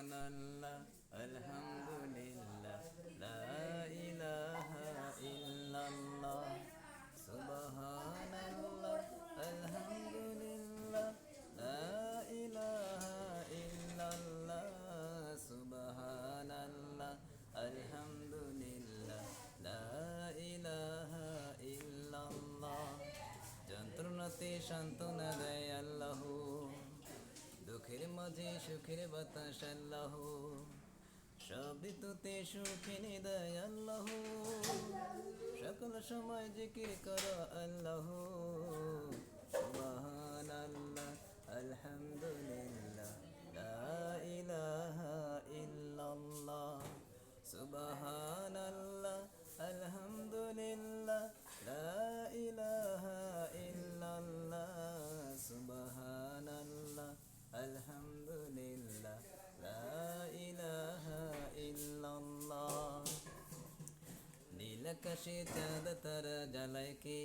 সুবহানাল্লাহ আলহামদুলিল্লাহ লা ইলাহা ইল্লাল্লাহ সুবহানাল্লাহ আলহামদুলিল্লাহ লা ইলাহা ইল্লাল্লাহ সুবহানাল্লাহ আলহামদুলিল্লাহ লা ইলাহা ইল্লাল্লাহ যন্ত্রণাতে সান্ত্বনা দেয় আল্লাহ দুঃখের মাঝে সুখের বাতাস আল্লাহ সব ঋতুতে সুখে দেয় আল্লাহ সকল সময় জিকির করো আল্লাহ সুবহানাল্লাহ আলহামদুলিল্লাহ লা ইলাহা ইল্লাল্লাহ সুবহানাল্লাহ আলহামদুলিল্লাহ লা ইলাহা ইল্লাল্লাহ সুবহানাল্লাহ আলহামদুলিল্লাহ লা ইলাহা ইল্লাল্লাহ নীল আকাশে চাঁদ তারা জ্বালায় কে